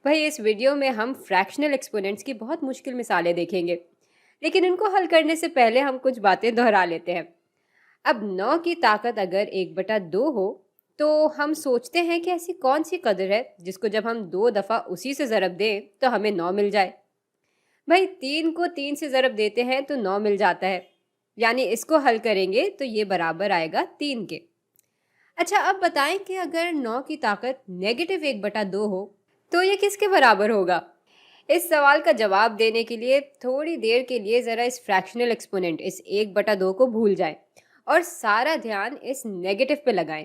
भाई इस वीडियो में हम फ्रैक्शनल एक्सपोनेंट्स की बहुत मुश्किल मिसालें देखेंगे, लेकिन इनको हल करने से पहले हम कुछ बातें दोहरा लेते हैं। अब 9 की ताकत अगर 1/2 हो, तो हम सोचते हैं कि ऐसी कौन सी कदर है जिसको जब हम 2 दफ़ा उसी से ज़रब दें तो हमें 9 मिल जाए। भाई 3 को 3 से ज़रब देते हैं तो 9 मिल जाता है, यानी इसको हल करेंगे तो ये बराबर आएगा 3 के। अच्छा, अब बताएं कि अगर 9 की ताकत -1/2 हो तो ये किसके बराबर होगा। इस सवाल का जवाब देने के लिए थोड़ी देर के लिए ज़रा इस फ्रैक्शनल एक्सपोनेंट इस 1/2 को भूल जाएं और सारा ध्यान इस नेगेटिव पे लगाएं।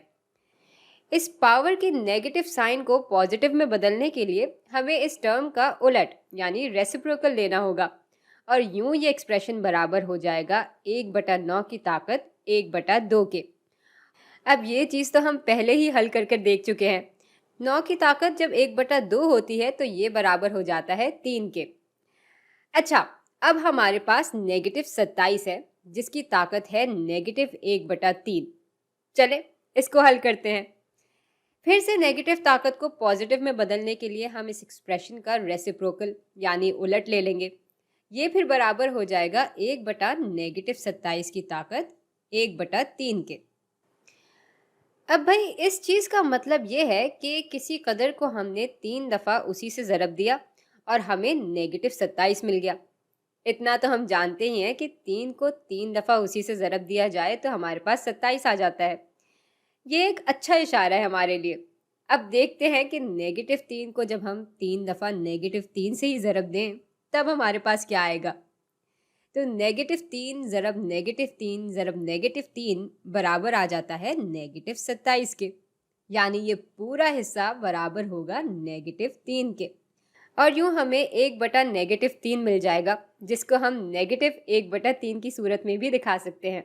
इस पावर की नेगेटिव साइन को पॉजिटिव में बदलने के लिए हमें इस टर्म का उलट यानी रेसिप्रोकल लेना होगा और यूं ये एक्सप्रेशन बराबर हो जाएगा 1/9 की ताकत 1/2 के। अब ये चीज़ तो हम पहले ही हल कर देख चुके हैं। 9 की ताकत जब 1/2 होती है तो ये बराबर हो जाता है 3 के। अच्छा, अब हमारे पास -27 है जिसकी ताकत है -1/3। चले इसको हल करते हैं। फिर से नेगेटिव ताकत को पॉजिटिव में बदलने के लिए हम इस एक्सप्रेशन का रेसिप्रोकल यानी उलट ले लेंगे। ये फिर बराबर हो जाएगा 1/27 की ताकत 1/3 के। अब भाई इस चीज़ का मतलब ये है कि किसी कदर को हमने 3 दफ़ा उसी से ज़रब दिया और हमें -27 मिल गया। इतना तो हम जानते ही हैं कि 3 को 3 दफ़ा उसी से ज़रब दिया जाए तो हमारे पास 27 आ जाता है। ये एक अच्छा इशारा है हमारे लिए। अब देखते हैं कि -3 को जब हम 3 दफ़ा -3 से ही ज़रब दें तब हमारे पास क्या आएगा। तो -3 ज़रब -3 ज़रब -3 बराबर आ जाता है -27 के, यानी ये पूरा हिस्सा बराबर होगा -3 के। और यूं हमें 1/-3 मिल जाएगा जिसको हम -1/3 की सूरत में भी दिखा सकते हैं।